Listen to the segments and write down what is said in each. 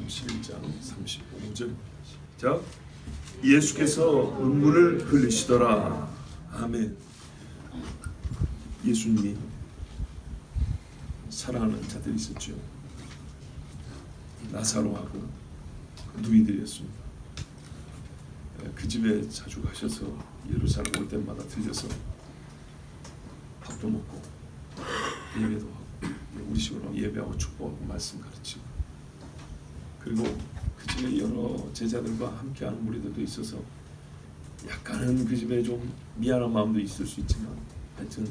요한복음 11장 35절. 자, 예수께서 눈물을 흘리시더라. 아멘. 예수님이 사랑하는 자들이 있었죠. 나사로하고 누이들이었습니다. 그 집에 자주 가셔서 예루살렘 올 때마다 들려서 밥도 먹고 예배도 하고 우리 식으로 예배하고 축복하고 말씀 가르치고, 그리고 그 집에 여러 제자들과 함께하는 무리들도 있어서 약간은 그 집에 좀 미안한 마음도 있을 수 있지만, 하여튼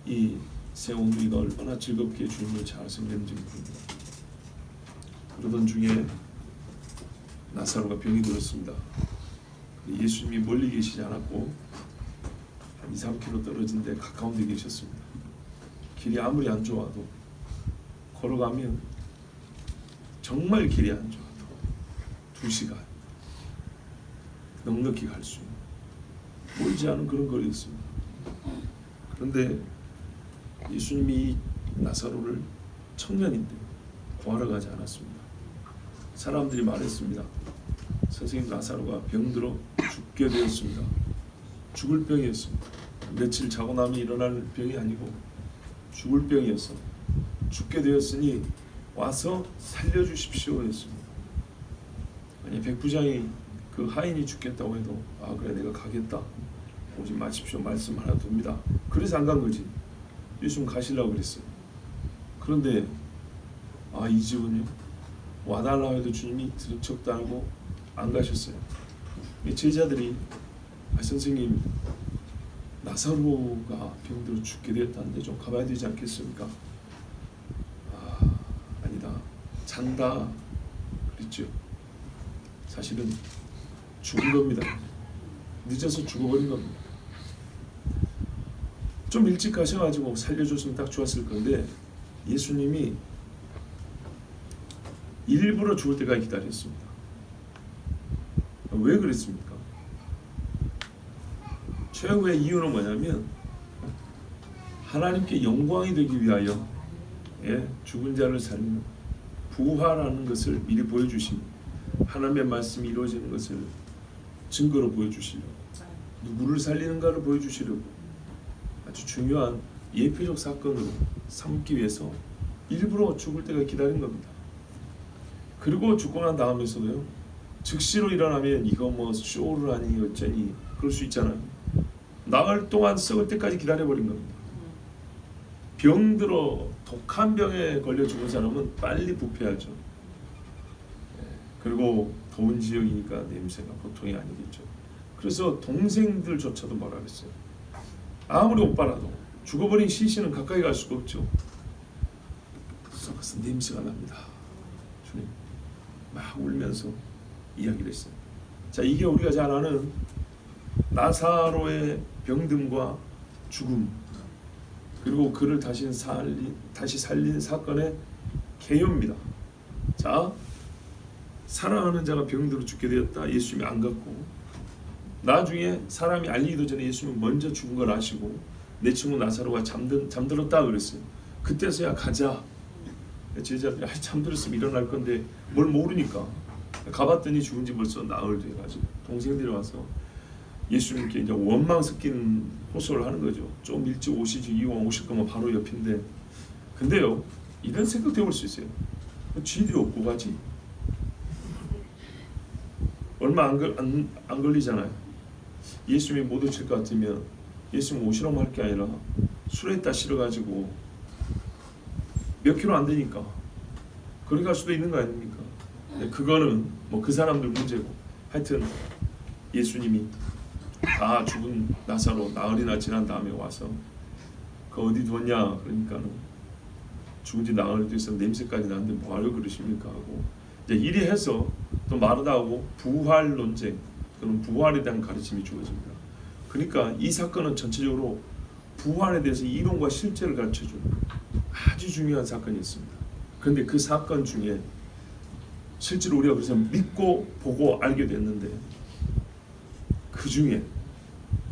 이 세옹이가 얼마나 즐겁게 주님을 잘 섬겼는지 모릅니다. 그러던 중에 나사로가 병이 들었습니다. 예수님이 멀리 계시지 않았고 한 2-3km 떨어진 데 가까운 데 계셨습니다. 길이 아무리 안 좋아도 걸어가면, 정말 길이 안 좋아도 2시간 넉넉히 갈 수 있는 멀지 않은 그런 거리였습니다. 그런데 예수님이 나사로를 청년인데 구하러 가지 않았습니다. 사람들이 말했습니다. 선생님, 나사로가 병들어 죽게 되었습니다. 죽을 병이었습니다. 며칠 자고 나면 일어날 병이 아니고 죽을 병이었어. 죽게 되었으니 와서 살려주십시오 했습니다. 아니, 백부장이 그 하인이 죽겠다고 해도 아 그래 내가 가겠다, 오지 마십시오 말씀 하나 둡니다. 그래서 안 간 거지. 예수님 가시려고 그랬어요. 그런데 이 집은요, 와달라고 해도 주님이 들은 척도 안 하고 안 가셨어요. 제자들이 선생님, 나사로가 병들어 죽게 되었다는데 좀 가봐야 되지 않겠습니까? 아니다, 잔다 그랬죠. 사실은 죽은 겁니다. 늦어서 죽어버린 겁니다. 좀 일찍 가셔가지고 살려줬으면 딱 좋았을 건데, 예수님이 일부러 죽을 때까지 기다렸습니다. 왜 그랬습니까? 최후의 이유는 뭐냐면 하나님께 영광이 되기 위하여 죽은 자를 살리는 부활하는 것을 미리 보여주신, 하나님의 말씀이 이루어지는 것을 증거로 보여주시려고, 누구를 살리는가를 보여주시려고 아주 중요한 예표적 사건으로 삼기 위해서 일부러 죽을 때가 기다린 겁니다. 그리고 죽고 난 다음에서도요, 즉시로 일어나면 이거 뭐 쇼를 하니 어쩌니 그럴 수 있잖아요. 나흘 동안 썩을 때까지 기다려버린 겁니다. 병들어 독한 병에 걸려 죽은 사람은 빨리 부패하죠. 그리고 더운 지역이니까 냄새가 보통이 아니겠죠. 그래서 동생들조차도 뭐라 그랬어요. 아무리 오빠라도 죽어버린 시신은 가까이 갈 수가 없죠. 썩어서 냄새가 납니다. 주님, 막 울면서 이야기를 했어요. 자, 이게 우리가 잘 아는 나사로의 병듦과 죽음, 그리고 그를 다시 살린 사건의 개요입니다. 자, 사랑하는 자가 병들어 죽게 되었다. 예수님이 안 갔고, 나중에 사람이 알리기도 전에 예수님은 먼저 죽은 걸 아시고 내 친구 나사로가 잠들었다 그랬어요. 그때서야 가자. 제자들이 잠들었으면 일어날 건데 뭘 모르니까 가봤더니 죽은 지 벌써 나흘 돼가지고 동생들이 와서 예수님께 이제 원망 섞인 호소를 하는 거죠. 좀 일찍 오시지, 이왕 오실 거면 바로 옆인데. 근데요, 이런 생각도 해볼 수 있어요. 쥐들이 없고 가지. 얼마 안 걸리잖아요. 예수님이 못 오실 것 같으면 예수님 오시라고 할 게 아니라 수레에다 실어가지고 몇 킬로 안 되니까 그렇게 갈 수도 있는 거 아닙니까? 그거는 뭐 그 사람들 문제고, 하여튼 예수님이 다 죽은 나사로 나흘이나 지난 다음에 와서 그 어디 뒀냐 그러니까는 죽은 지 나흘 돼서 냄새까지 나는데 뭐하러 그러십니까 하고 이제 이리 해서 또 마르다 하고 부활 논쟁, 그런 부활에 대한 가르침이 주어집니다. 그러니까 이 사건은 전체적으로 부활에 대해서 이론과 실제를 가르쳐주는 아주 중요한 사건이었습니다. 그런데 그 사건 중에 실제로 우리가 그래서 믿고 보고 알게 됐는데, 그 중에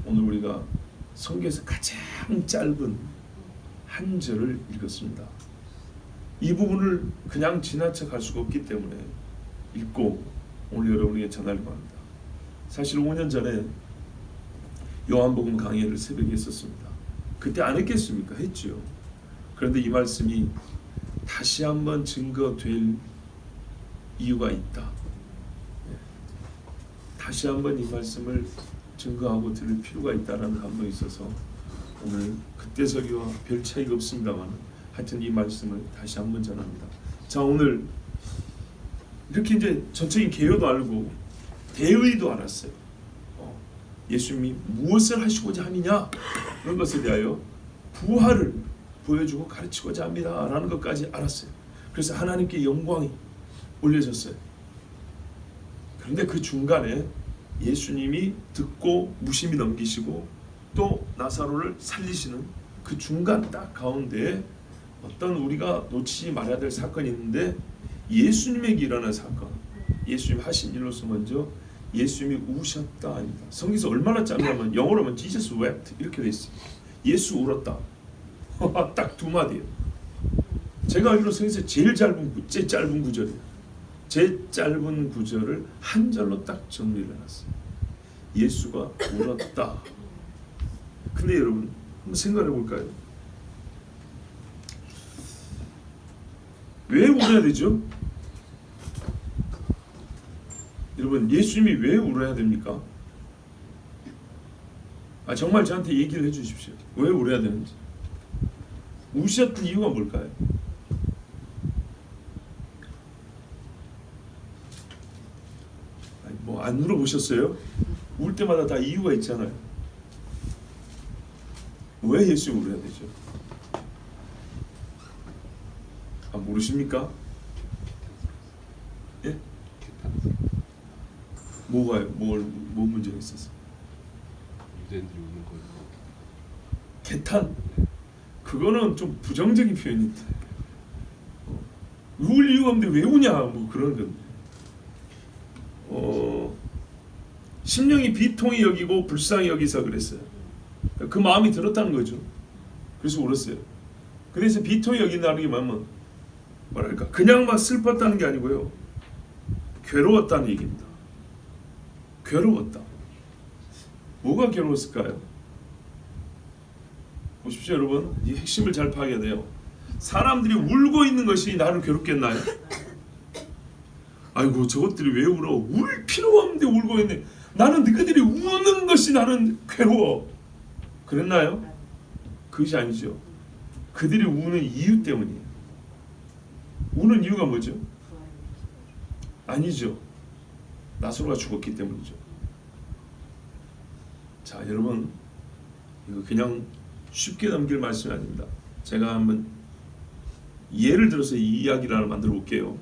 오늘 우리가 성경에서 가장 짧은 한 절을 읽었습니다. 이 부분을 그냥 지나쳐 갈 수가 없기 때문에 읽고 오늘 여러분에게 전하려고 합니다. 사실 5년 전에 요한복음 강의를 새벽에 했었습니다. 그때 안 했겠습니까? 했죠. 그런데 이 말씀이 다시 한번 증거될 이유가 있다. 다시 한번 이 말씀을 증거하고 들을 필요가 있다라는 감동이 있어서 오늘 그때서기와 별 차이가 없습니다만 하여튼 이 말씀을 다시 한번 전합니다. 자, 오늘 이렇게 이제 전적인 개요도 알고 대의도 알았어요. 예수님이 무엇을 하시고자 함이냐 그런 것에 대하여 부활을 보여주고 가르치고자 합니다라는 것까지 알았어요. 그래서 하나님께 영광이 올려졌어요. 그런데 그 중간에 예수님이 듣고 무심히 넘기시고 또 나사로를 살리시는 그 중간 딱 가운데에 어떤 우리가 놓치지 말아야 될 사건이 있는데 예수님에게 일어난 사건, 예수님 하신 일로서 먼저 예수님이 우셨다 아닙니다. 성경에서 얼마나 짧냐면 영어로 하면 Jesus wept 이렇게 돼 있어요. 예수 울었다. 딱 두 마디예요. 제가 알기로 성경에서 제일 짧은 구절이에요. 제일 짧은 구절을 한 절로 딱 정리를 해놨어요. 예수가 울었다. 근데 여러분 한번 생각해 볼까요? 왜 울어야 되죠? 여러분 예수님이 왜 울어야 됩니까? 정말 저한테 얘기를 해주십시오. 왜 울어야 되는지. 우셨던 이유가 뭘까요? 뭐 안 물어보셨어요? 울 때마다 다 이유가 있잖아요. 왜 예수님이 울어야 되죠? 모르십니까? 예? 뭐가요? 뭐 문제가 있었어요? 유대인들이 우는 거예요. 개탄? 그거는 좀 부정적인 표현인데 울 이유가 없는데 왜 우냐 뭐 그런 건데 심령이 비통히 여기고 불쌍히 여기서 그랬어요. 그 마음이 들었다는 거죠. 그래서 울었어요. 그래서 비통히 여긴다는 게 뭐랄까 그냥 막 슬펐다는 게 아니고요. 괴로웠다는 얘기입니다. 괴로웠다. 뭐가 괴로웠을까요? 보십시오 여러분. 이 핵심을 잘 파악해야 돼요. 사람들이 울고 있는 것이 나를 괴롭겠나요? 아이고 저것들이 왜 울어? 울 필요가 없는데 울고 있네. 나는 그들이 우는 것이 나는 괴로워. 그랬나요? 그것이 아니죠. 그들이 우는 이유 때문이에요. 우는 이유가 뭐죠? 아니죠. 나사로가 죽었기 때문이죠. 자 여러분 이거 그냥 쉽게 넘길 말씀이 아닙니다. 제가 한번 예를 들어서 이 이야기를 하나 만들어 볼게요.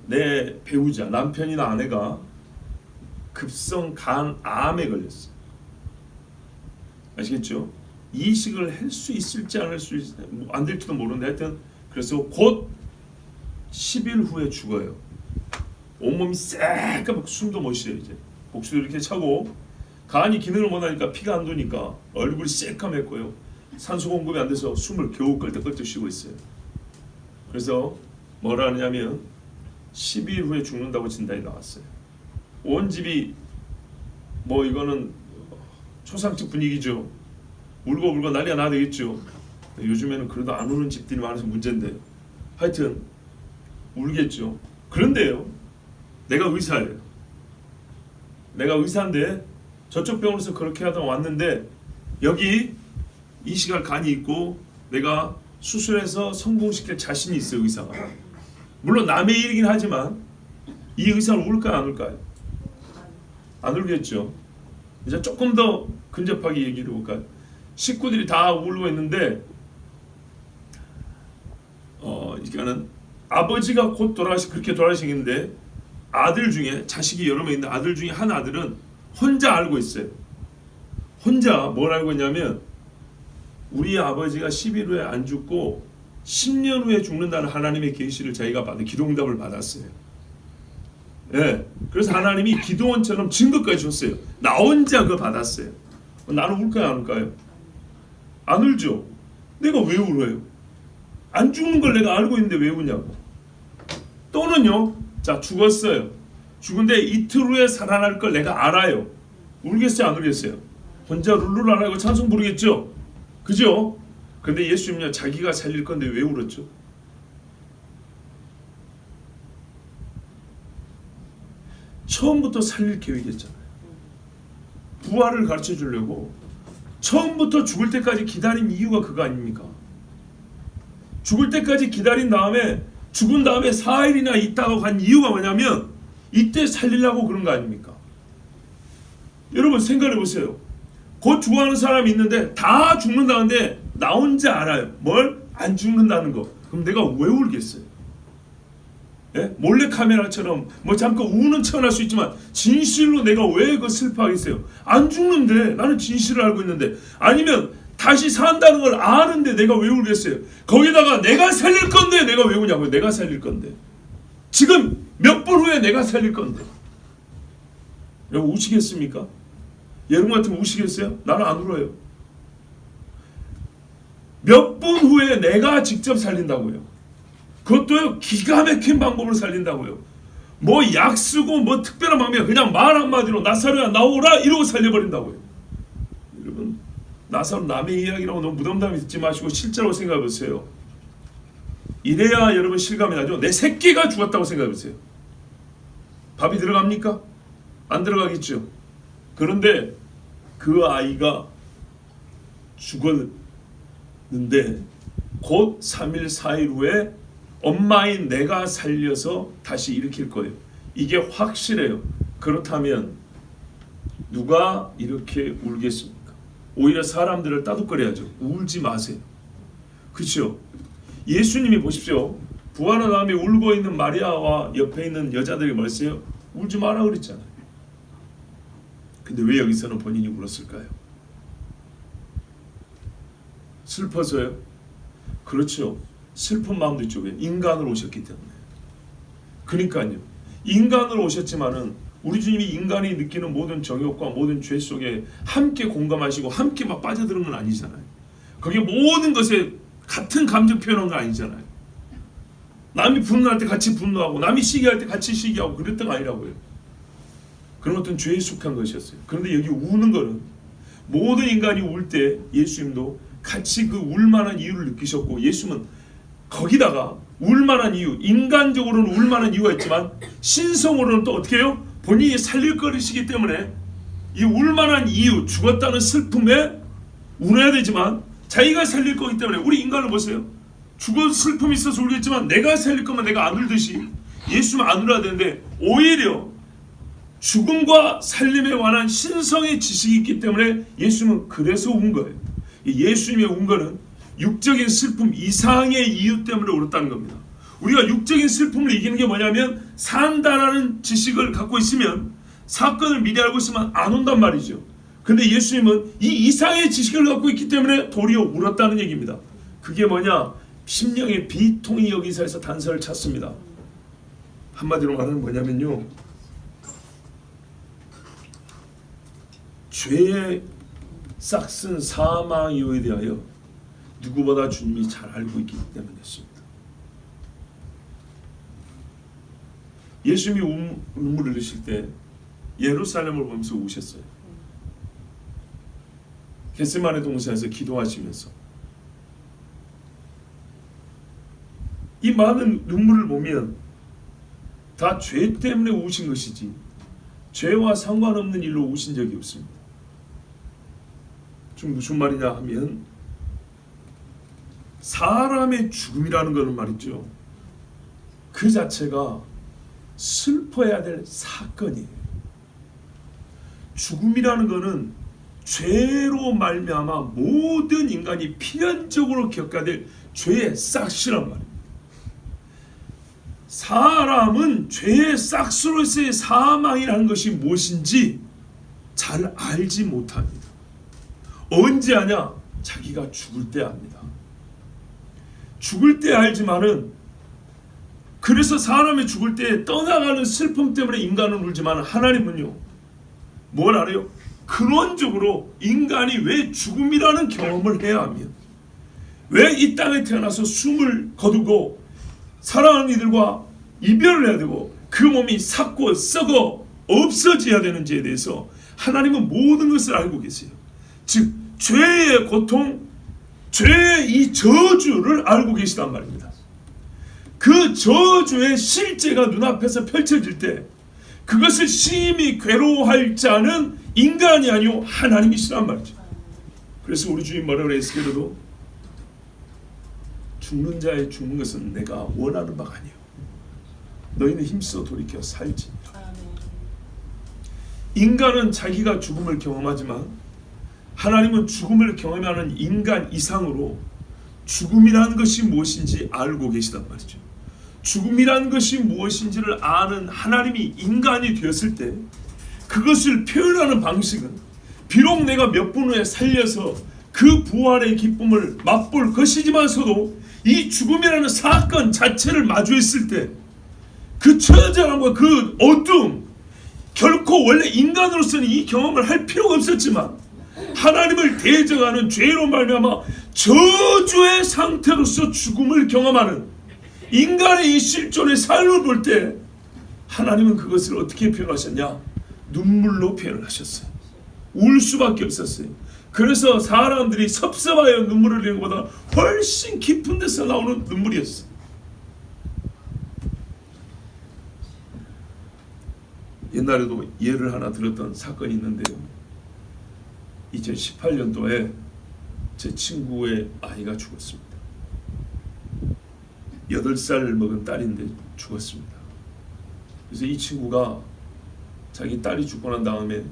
내 배우자, 남편이나 아내가 급성 간암에 걸렸어요. 아시겠죠? 이식을 할 수 있을지 안 될지도 모르는데 하여튼 그래서 곧 10일 후에 죽어요. 온몸이 새까맣고 숨도 못 쉬어요. 이제 복수도 이렇게 차고 간이 기능을 못하니까 피가 안 도니까 얼굴이 새까맣고요. 산소 공급이 안 돼서 숨을 겨우 끌떡끌떡 쉬고 있어요. 그래서 뭐라 하냐면 12일 후에 죽는다고 진단이 나왔어요. 온 집이 뭐 이거는 초상집 분위기죠. 울고 난리가 나야 되겠죠. 요즘에는 그래도 안 우는 집들이 많아서 문제인데 하여튼 울겠죠. 그런데요. 내가 의사예요. 내가 의사인데 저쪽 병원에서 그렇게 하다 왔는데 여기 이식할 간이 있고 내가 수술해서 성공시킬 자신이 있어요. 의사가. 물론 남의 일이긴 하지만 이 의사는 울까요 안 울까요? 안 울겠죠. 이제 조금 더 근접하게 얘기를 해볼까요? 식구들이 다 울고 있는데 이거는 아버지가 곧 그렇게 돌아가시는데 아들 중에 자식이 여러 명 있는데 아들 중에 한 아들은 혼자 알고 있어요. 혼자 뭘 알고 있냐면 우리 아버지가 10일 후에 안 죽고 10년 후에 죽는다는 하나님의 계시를 자기가 받은 기도응답을 받았어요. 예, 그래서 하나님이 기도원처럼 증거까지 줬어요. 나 혼자 그거 받았어요. 나는 울까요 안 울까요? 안 울죠. 내가 왜 울어요? 안 죽는 걸 내가 알고 있는데 왜 우냐고. 또는요, 자, 죽었어요. 죽은데 이틀 후에 살아날 걸 내가 알아요. 울겠어요, 안 울겠어요? 혼자 룰루랄라고 찬송 부르겠죠? 그죠? 근데 예수님은요, 자기가 살릴 건데 왜 울었죠? 처음부터 살릴 계획이었잖아요. 부활을 가르쳐 주려고 처음부터 죽을 때까지 기다린 이유가 그거 아닙니까? 죽을 때까지 기다린 다음에 죽은 다음에 4일이나 있다가 간 이유가 뭐냐면 이때 살리려고 그런 거 아닙니까? 여러분 생각해 보세요. 곧 죽어가는 사람이 있는데 다 죽는다는데 나 혼자 알아요. 뭘? 안 죽는다는 거. 그럼 내가 왜 울겠어요? 예? 몰래카메라처럼 뭐 잠깐 우는 척은 할 수 있지만 진실로 내가 왜 그 슬퍼하겠어요? 안 죽는데 나는 진실을 알고 있는데, 아니면 다시 산다는 걸 아는데 내가 왜 울겠어요? 거기다가 내가 살릴 건데 내가 왜 우냐고요? 내가 살릴 건데 지금 몇 분 후에 내가 살릴 건데 여러분 우시겠습니까? 여러분 같으면 우시겠어요? 나는 안 울어요. 몇 분 후에 내가 직접 살린다고요. 그것도요 기가 막힌 방법으로 살린다고요. 뭐 약 쓰고 뭐 특별한 방법이 그냥 말 한마디로 나사로야 나오라 이러고 살려버린다고요. 여러분 나사로 남의 이야기라고 너무 무덤덤히 듣지 마시고 실제로 생각해 보세요. 이래야 여러분 실감이 나죠. 내 새끼가 죽었다고 생각해 보세요. 밥이 들어갑니까? 안 들어가겠죠. 그런데 그 아이가 죽었는데 곧 3일 4일 후에 엄마인 내가 살려서 다시 일으킬 거예요. 이게 확실해요. 그렇다면 누가 이렇게 울겠습니까? 오히려 사람들을 따둑거려야죠. 울지 마세요. 그렇죠? 예수님이 보십시오. 부활한 다음에 울고 있는 마리아와 옆에 있는 여자들이 뭐랬어요? 울지 마라 그랬잖아요. 근데 왜 여기서는 본인이 울었을까요? 슬퍼서요? 그렇죠. 슬픈 마음도 있죠. 왜? 인간으로 오셨기 때문에. 그러니까요. 인간으로 오셨지만은 우리 주님이 인간이 느끼는 모든 정욕과 모든 죄 속에 함께 공감하시고 함께 막 빠져드는 건 아니잖아요. 거기에 모든 것에 같은 감정 표현한 건 아니잖아요. 남이 분노할 때 같이 분노하고 남이 시기할 때 같이 시기하고 그랬던 거 아니라고요. 그런 어떤 죄에 속한 것이었어요. 그런데 여기 우는 거는 모든 인간이 울 때 예수님도 같이 그 울만한 이유를 느끼셨고, 예수님은 거기다가 울만한 이유, 인간적으로는 울만한 이유가 있지만 신성으로는 또 어떻게 해요? 본인이 살릴 것이기 때문에 이 울만한 이유, 죽었다는 슬픔에 울어야 되지만 자기가 살릴 거기 때문에, 우리 인간을 보세요. 죽은 슬픔이 있어서 울겠지만 내가 살릴 거면 내가 안 울듯이 예수님은 안 울어야 되는데, 오히려 죽음과 살림에 관한 신성의 지식이 있기 때문에 예수님은 그래서 운 거예요. 예수님의 운 거는 육적인 슬픔 이상의 이유 때문에 울었다는 겁니다. 우리가 육적인 슬픔을 이기는 게 뭐냐면, 산다라는 지식을 갖고 있으면, 사건을 미리 알고 있으면 안 온단 말이죠. 근데 예수님은 이 이상의 지식을 갖고 있기 때문에 도리어 울었다는 얘기입니다. 그게 뭐냐? 심령의 비통이 여기서에서 단서를 찾습니다. 한마디로 말하면 뭐냐면요, 죄의 싹슨 사망 이유에 대하여 누구보다 주님이 잘 알고 있기 때문이었습니다. 예수님이 눈물을 흘리실 때 예루살렘을 보면서 우셨어요. 겟세마네 동산에서 기도하시면서 이 많은 눈물을 보면 다 죄 때문에 우신 것이지 죄와 상관없는 일로 우신 적이 없습니다. 좀 무슨 말이냐 하면, 사람의 죽음이라는 것은 말이죠, 그 자체가 슬퍼해야 될 사건이에요. 죽음이라는 것은 죄로 말미암아 모든 인간이 필연적으로 겪어야 될 죄의 싹시란 말입니다. 사람은 죄의 싹스로서의 사망이라는 것이 무엇인지 잘 알지 못합니다. 언제 아냐? 자기가 죽을 때 압니다. 죽을 때 알지만은, 그래서 사람이 죽을 때 떠나가는 슬픔 때문에 인간은 울지만, 하나님은요 뭘 알아요? 근원적으로 인간이 왜 죽음이라는 경험을 해야 하며, 왜 이 땅에 태어나서 숨을 거두고 사랑하는 이들과 이별을 해야 되고 그 몸이 삭고 썩어 없어져야 되는지에 대해서 하나님은 모든 것을 알고 계세요. 즉 죄의 고통, 죄의 이 저주를 알고 계시단 말입니다. 그 저주의 실제가 눈앞에서 펼쳐질 때 그것을 심히 괴로워할 자는 인간이 아니요 하나님이시란 말이죠. 그래서 우리 주님 뭐라고 에스겔에도 죽는 자의 죽는 것은 내가 원하는 바가 아니요 너희는 힘써 돌이켜 살지. 인간은 자기가 죽음을 경험하지만 하나님은 죽음을 경험하는 인간 이상으로 죽음이라는 것이 무엇인지 알고 계시단 말이죠. 죽음이라는 것이 무엇인지를 아는 하나님이 인간이 되었을 때 그것을 표현하는 방식은 비록 내가 몇 분 후에 살려서 그 부활의 기쁨을 맛볼 것이지만서도 이 죽음이라는 사건 자체를 마주했을 때 그 처절함과 그 어둠, 결코 원래 인간으로서는 이 경험을 할 필요가 없었지만 하나님을 대적하는 죄로 말미암아 저주의 상태로서 죽음을 경험하는 인간의 이 실존의 삶을 볼 때 하나님은 그것을 어떻게 표현하셨냐? 눈물로 표현하셨어요. 울 수밖에 없었어요. 그래서 사람들이 섭섭하여 눈물을 흘리는 것보다 훨씬 깊은 데서 나오는 눈물이었어요. 옛날에도 예를 하나 들었던 사건이 있는데요. 2018년도에 제 친구의 아이가 죽었습니다. 8살 먹은 딸인데 죽었습니다. 그래서 이 친구가 자기 딸이 죽고 난 다음에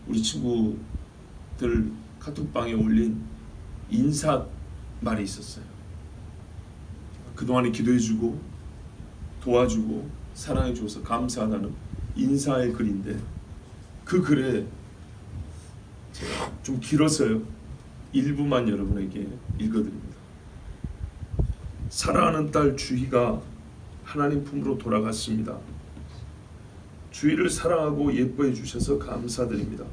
우리 친구들 카톡방에 올린 인사말이 있었어요. 그동안에 기도해주고 도와주고 사랑해줘서 감사하다는 인사의 글인데 그 글에 제가 좀 길어서요. 일부만 여러분에게 읽어드립니다. 사랑하는 딸 주희가 하나님 품으로 돌아갔습니다. 주희를 사랑하고 예뻐해 주셔서 감사드립니다.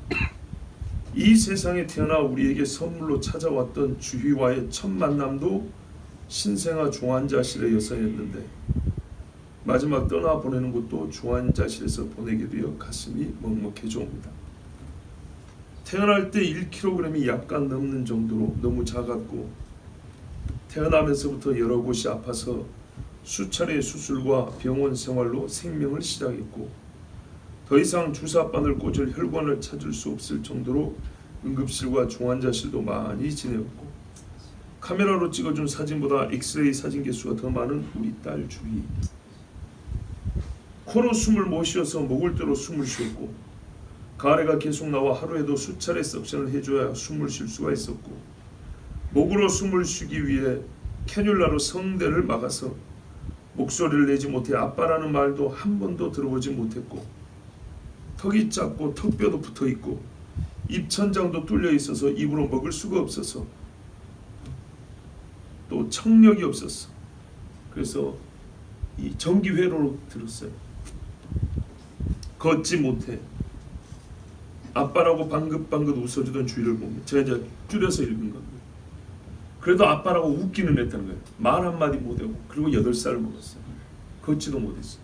이 세상에 태어나 우리에게 선물로 찾아왔던 주희와의 첫 만남도 신생아 중환자실의 여성이었는데 마지막 떠나보내는 것도 중환자실에서 보내게 되어 가슴이 먹먹해져 옵니다. 태어날 때 1kg이 약간 넘는 정도로 너무 작았고 태어나면서부터 여러 곳이 아파서 수차례의 수술과 병원 생활로 생명을 시작했고 더 이상 주사바늘 꽂을 혈관을 찾을 수 없을 정도로 응급실과 중환자실도 많이 지내었고 카메라로 찍어준 사진보다 엑스레이 사진 개수가 더 많은 우리 딸 주희. 코로 숨을 못 쉬어서 목을 때로 숨을 쉬었고 가래가 계속 나와 하루에도 수차례 석션을 해줘야 숨을 쉴 수가 있었고 목으로 숨을 쉬기 위해 캐뉼라로 성대를 막아서 목소리를 내지 못해 아빠라는 말도 한 번도 들어보지 못했고 턱이 작고 턱뼈도 붙어있고 입천장도 뚫려 있어서 입으로 먹을 수가 없어서 또 청력이 없었어. 그래서 이 전기회로로 들었어요. 걷지 못해. 아빠라고 방긋방긋 웃어주던 주희를 보면 제가 이제 줄여서 읽은 겁니다. 그래도 아빠라고 웃기는 했다는 거예요. 말 한마디 못하고 그리고 8살을 먹었어요. 걷지도 못했어요.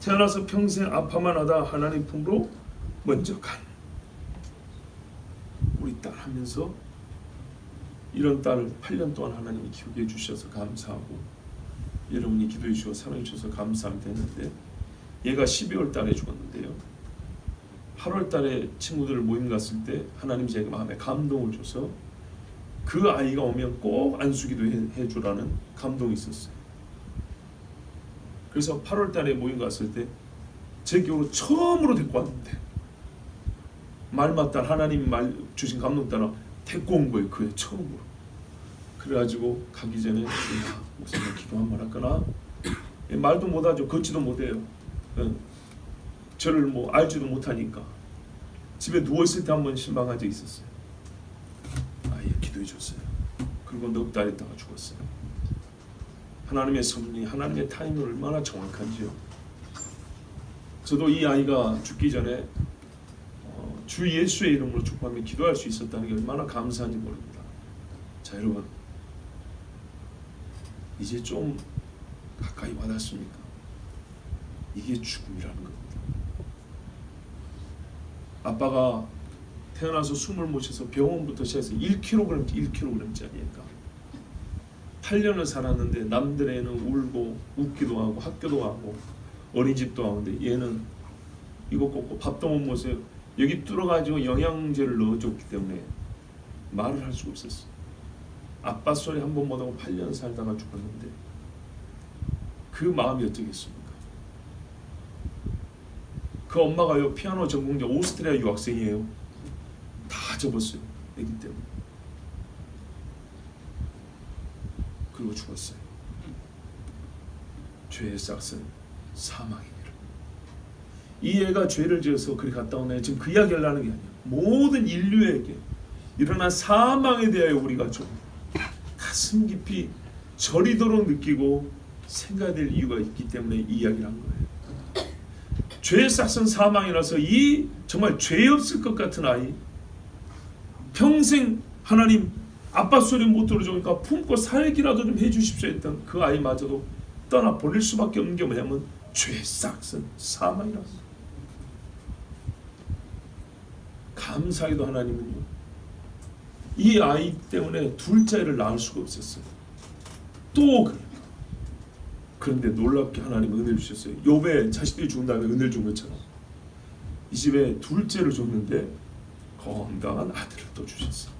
태어나서 평생 아파만 하다 하나님 품으로 먼저 간 우리 딸 하면서 이런 딸을 8년 동안 하나님이 키우게 해주셔서 감사하고 여러분이 기도해 주시고 사랑해 주셔서 감사합니다 했는데 얘가 12월 달에 죽었는데요. 8월 달에 친구들 모임 갔을 때 하나님 제가 마음에 감동을 줘서 그 아이가 오면 꼭 안수기도 해주라는 감동이 있었어요. 그래서 8월 달에 모임 갔을 때 제 교로 처음으로 데리고 왔는데 말맞다 하나님 말 주신 감동 따라 데리고 온 거예요. 그게 처음으로. 그래가지고 가기 전에 목사님 기도 한번 할거나 말도 못하죠. 걷지도 못해요. 저를 뭐 알지도 못하니까 집에 누워있을 때 한번 실망한 적이 있었어요. 아예 기도해 줬어요. 그리고 넉 달 있다가 죽었어요. 하나님의 섭리, 하나님의 타이밍이 얼마나 정확한지요. 저도 이 아이가 죽기 전에 주 예수의 이름으로 축복하며 기도할 수 있었다는 게 얼마나 감사한지 모릅니다. 자 여러분, 이제 좀 가까이 와닿습니까? 이게 죽음이라는 겁니다. 아빠가 태어나서 숨을 못 쉬어서 병원부터 시작해서 1kg짜리니까 8년을 살았는데 남들의 애는 울고 웃기도 하고 학교도 가고 어린이집도 가는데 얘는 이거 꽂고 밥도 못 먹어서 여기 뚫어가지고 영양제를 넣어줬기 때문에 말을 할 수가 없었어. 아빠 소리 한 번 못하고 8년 살다가 죽었는데 그 마음이 어쩌겠습니까? 그 엄마가요 피아노 전공자 오스트리아 유학생이에요. 다 접었어요. 애기 때문에. 그리고 죽었어요. 죄의 싹은 사망이니라. 이 애가 죄를 지어서 그리 갔다 오네. 지금 그 이야기를 하는 게 아니에요. 모든 인류에게 일어난 사망에 대하여 우리가 좀 가슴 깊이 저리도록 느끼고 생각될 이유가 있기 때문에 이 이야기를 한 거예요. 죄의 싹은 사망이라서 이 정말 죄 없을 것 같은 아이 평생 하나님 아빠 소리 못 들어주니까 품고 살기라도 좀 해주십시오 했던 그 아이마저도 떠나 버릴 수밖에 없는 게 뭐냐면 죄의 싹은 사망이라서. 감사하게도 하나님은요 이 아이 때문에 둘째를 낳을 수가 없었어요. 또 그래요. 그런데 놀랍게 하나님 은혜를 주셨어요. 욥에 자식들이 죽은 다음에 은혜를 준 것처럼 이 집에 둘째를 줬는데 건강한 아들을 또 주셨어요.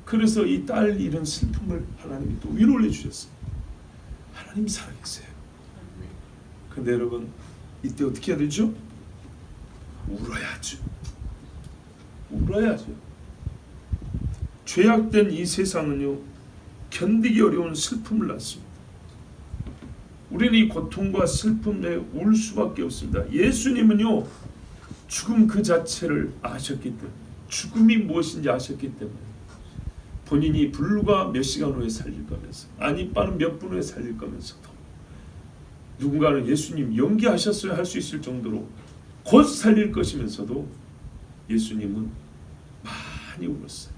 그래서 이 딸 이런 슬픔을 하나님이 또 위로를 해주셨어요. 하나님이 살아계세요. 그런데 여러분 이때 어떻게 해야 되죠? 울어야죠. 울어야죠. 죄악된 이 세상은요 견디기 어려운 슬픔을 낳습니다. 우리는 이 고통과 슬픔에 울 수밖에 없습니다. 예수님은요 죽음 그 자체를 아셨기 때문에 죽음이 무엇인지 아셨기 때문에 본인이 불과 몇 시간 후에 살릴 거면서 아니 빠른 몇 분 후에 살릴 거면서도 누군가는 예수님 연기하셨어야 할 수 있을 정도로 곧 살릴 것이면서도 예수님은 많이 울었어요.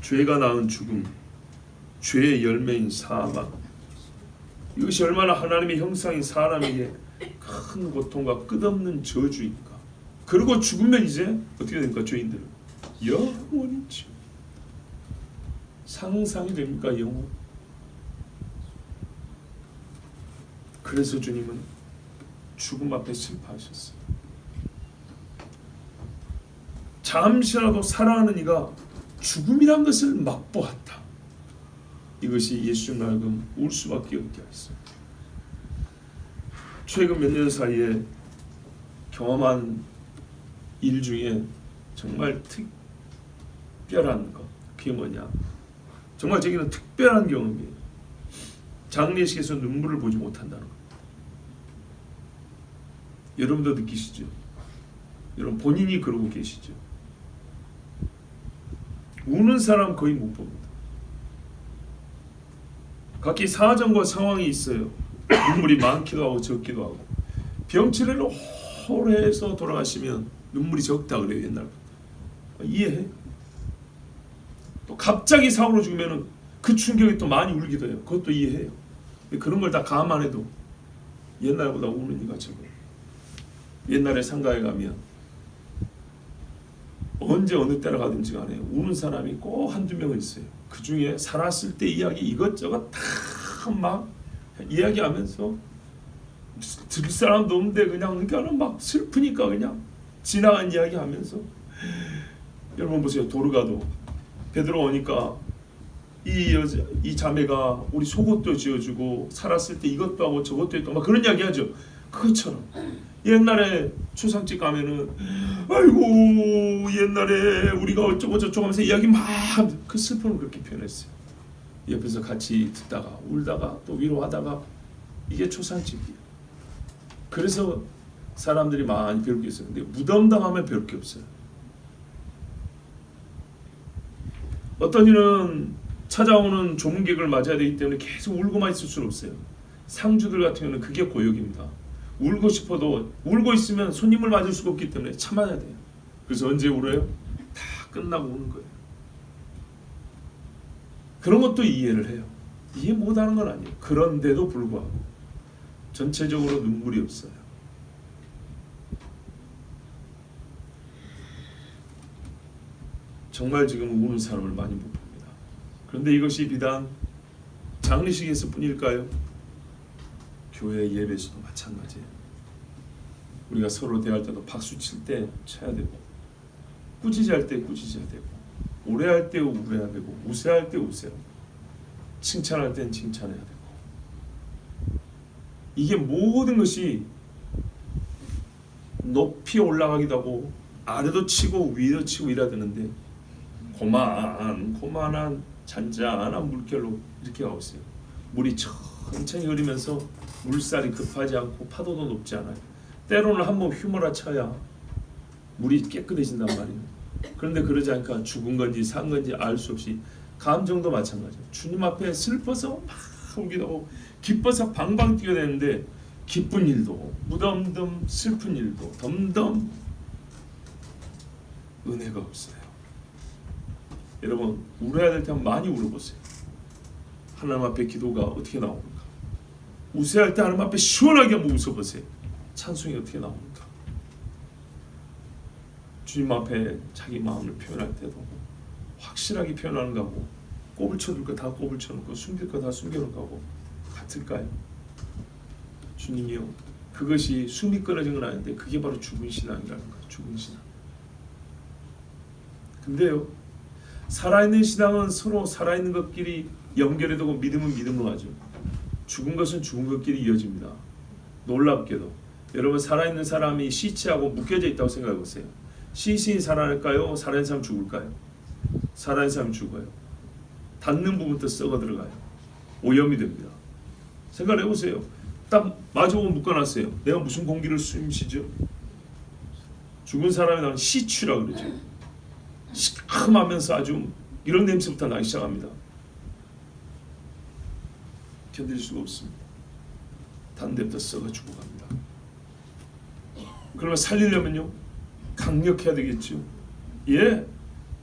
죄가 낳은 죽음, 죄의 열매인 사망, 이것이 얼마나 하나님의 형상인 사람에게 큰 고통과 끝없는 저주입니까? 그리고 죽으면 이제 어떻게 됩니까? 죄인들은 영원히 지옥. 상상이 됩니까? 영원. 그래서 주님은 죽음 앞에 슬퍼하셨어요. 잠시라도 살아가는 이가 죽음이란 것을 맛보았다. 이것이 예수님 말씀 울 수밖에 없게 하였어요. 최근 몇 년 사이에 경험한 일 중에 정말 특별한 것, 그게 뭐냐? 정말 저기는 특별한 경험이에요. 장례식에서 눈물을 보지 못한다는 것. 여러분도 느끼시죠? 여러분 본인이 그러고 계시죠? 우는 사람 거의 못 봅니다. 각기 사정과 상황이 있어요. 눈물이 많기도 하고 적기도 하고. 병치레를 오래 해서 돌아가시면 눈물이 적다 그래요. 옛날부터. 이해해. 또 갑자기 사고로 죽으면 그 충격이 또 많이 울기도 해요. 그것도 이해해요. 그런 걸 다 감안해도 옛날보다 우는 이가 적어요. 옛날에 상가에 가면 언제 어느 때나 가든지 간에 우는 사람이 꼭 한두 명은 있어요. 그 중에 살았을 때 이야기 이것저것 다 막 이야기하면서 들을 사람도 없는데 그냥 막 슬프니까 그냥 지나간 이야기하면서. 여러분 보세요. 도르가도 베드로 오니까 이 자매가 우리 속옷도 지어주고 살았을 때 이것도 하고 저것도 했고 막 그런 이야기 하죠. 그것처럼 옛날에 추상집 가면은 아이고 옛날에 우리가 어쩌고 저쩌고 하면서 이야기 막 그 슬픔을 그렇게 표현했어요. 옆에서 같이 듣다가 울다가 또 위로하다가 이게 초상집이에요. 그래서 사람들이 많이 배울 게 있어요. 근데 무덤당하면 배울 게 없어요. 어떤 이는 찾아오는 조문객을 맞아야 되기 때문에 계속 울고만 있을 수는 없어요. 상주들 같은 경우는 그게 고역입니다. 울고 싶어도 울고 있으면 손님을 맞을 수가 없기 때문에 참아야 돼요. 그래서 언제 울어요? 다 끝나고 우는 거예요. 그런 것도 이해를 해요. 이해 못하는 건 아니에요. 그런데도 불구하고 전체적으로 눈물이 없어요. 정말 지금 우는 사람을 많이 못 봅니다. 그런데 이것이 비단 장례식에서 뿐일까요? 교회 예배에서도 마찬가지예요. 우리가 서로 대할 때도 박수 칠 때 쳐야 되고, 꾸짖을 때 꾸짖어야 되고, 오래할 때 오래해야 되고, 우세할 때 우세하고, 칭찬할 땐 칭찬해야 되고, 이게 모든 것이 높이 올라가기도 하고 아래도 치고 위도 치고 이래야 되는데 고만한 잔잔한 물결로 이렇게 가고 있어요. 물이 천천히 흐르면서 물살이 급하지 않고 파도도 높지 않아요. 때로는 한번 휘몰아쳐야 물이 깨끗해진단 말이에요. 그런데 그러지 않으니까 죽은 건지 산 건지 알 수 없이, 감정도 마찬가지예요. 주님 앞에 슬퍼서 막 울기도 하고 기뻐서 방방 뛰어야 되는데 기쁜 일도 무덤덤, 슬픈 일도 덤덤, 은혜가 없어요. 여러분, 울어야 될 때 많이 울어보세요. 하나님 앞에 기도가 어떻게 나옵니까? 우세할 때 하나님 앞에 시원하게 한번 웃어보세요. 찬송이 어떻게 나옵니까? 주님 앞에 자기 마음을 표현할 때도 확실하게 표현하는 거하고 꼽을 쳐둘 거 다 꼽을 쳐놓고 숨길 거 다 숨겨놓을 거하고 같을까요? 주님이요, 그것이 숨이 끊어진 건 아닌데 그게 바로 죽은 신앙이라는 거예요. 죽은 신앙. 근데요, 살아있는 신앙은 서로 살아있는 것끼리 연결이 되고 믿음은 믿음으로 하죠. 죽은 것은 죽은 것끼리 이어집니다. 놀랍게도 여러분, 살아있는 사람이 시체하고 묶여져 있다고 생각해 보세요. 시신이 살아날까요? 살아있는 사람 죽을까요? 살아있는 사람 죽어요. 닿는 부분부터 썩어 들어가요. 오염이 됩니다. 생각해 보세요. 딱 마주보고 묶어놨어요. 내가 무슨 공기를 숨쉬죠? 죽은 사람이 나는 시취라 그러죠. 시큼하면서 아주 이런 냄새부터 나기 시작합니다. 견딜 수가 없습니다. 다른 데부터 썩어 죽어갑니다. 그러면 살리려면요, 강력해야 되겠죠. 예,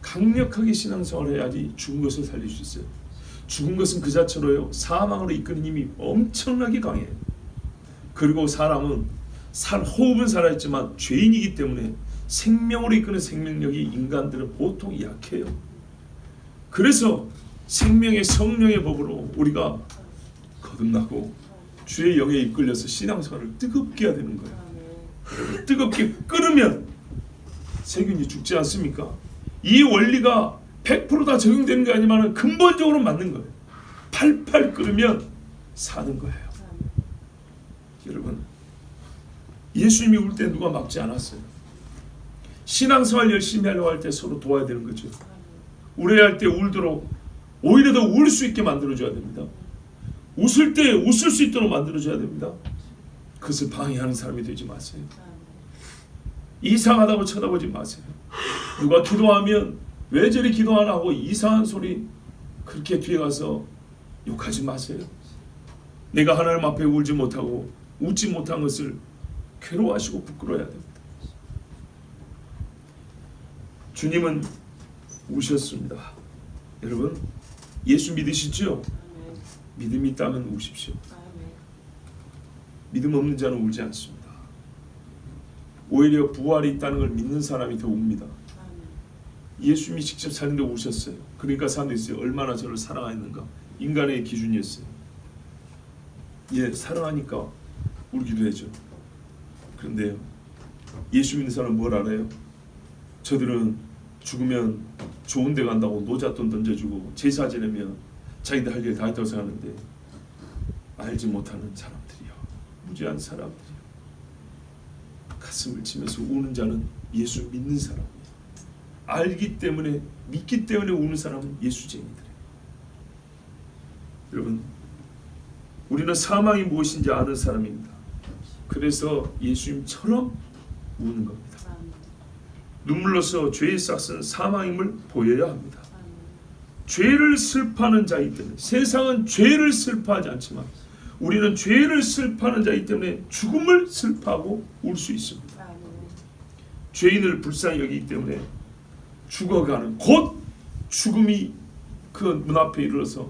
강력하게 신앙생활을 해야지 죽은 것을 살릴 수 있어요. 죽은 것은 그 자체로요, 사망으로 이끄는 힘이 엄청나게 강해요. 그리고 사람은 호흡은 살아있지만 죄인이기 때문에 생명으로 이끄는 생명력이 인간들은 보통 약해요. 그래서 생명의 성령의 법으로 우리가 거듭나고 주의 영에 이끌려서 신앙생활을 뜨겁게 해야 되는 거예요. 뜨겁게 끓으면 세균이 죽지 않습니까? 이 원리가 100% 다 적용되는 게 아니지만 근본적으로 맞는 거예요. 팔팔 끓으면 사는 거예요. 여러분, 예수님이 울 때 누가 막지 않았어요. 신앙생활 열심히 하려고 할 때 서로 도와야 되는 거죠. 울어야 할 때 울도록 오히려 더 울 수 있게 만들어줘야 됩니다. 웃을 때 웃을 수 있도록 만들어줘야 됩니다. 그것을 방해하는 사람이 되지 마세요. 이상하다고 쳐다보지 마세요. 누가 기도하면 왜 저리 기도 안 하고 이상한 소리 그렇게 뒤에 가서 욕하지 마세요. 내가 하나님 앞에 울지 못하고 웃지 못한 것을 괴로워하시고 부끄러워야 됩니다. 주님은 우셨습니다. 여러분, 예수 믿으시죠? 믿음이 있다면 우십시오. 믿음 없는 자는 울지 않습니다. 오히려 부활이 있다는 걸 믿는 사람이 더 웁니다. 예수님이 직접 살는데 우셨어요. 그러니까 사람들이 있어요. 얼마나 저를 사랑했는가. 인간의 기준이었어요. 예, 사랑하니까 울기도 해죠. 그런데요, 예수 믿는 사람은 뭘 알아요? 저들은 죽으면 좋은 데 간다고 노잣돈 던져주고 제사 지내면 자기들 할 일 다 했다고 생각하는데 알지 못하는 사람들이요, 무지한 사람들이요, 가슴을 치면서 우는 자는 예수 믿는 사람이에요. 알기 때문에, 믿기 때문에 우는 사람은 예수쟁이들이에요. 여러분, 우리는 사망이 무엇인지 아는 사람입니다. 그래서 예수님처럼 우는 겁니다. 눈물로서 죄의 싹은 사망임을 보여야 합니다. 죄를 슬퍼하는 자이기 때문에, 세상은 죄를 슬퍼하지 않지만 우리는 죄를 슬퍼하는 자이기 때문에 죽음을 슬퍼하고 울 수 있습니다. 죄인을 불쌍히 여기기 때문에 죽어가는, 곧 죽음이 그 문 앞에 이르러서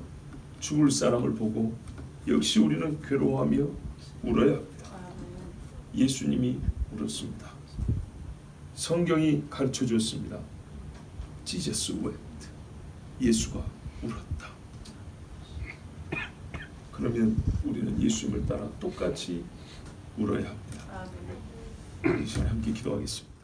죽을 사람을 보고 역시 우리는 괴로워하며 울어야 합니다. 예수님이 울었습니다. 성경이 가르쳐 주었습니다. Jesus wept. 예수가 울었다. 그러면 우리는 예수님을 따라 똑같이 울어야 합니다. 이 시간에 함께 기도하겠습니다.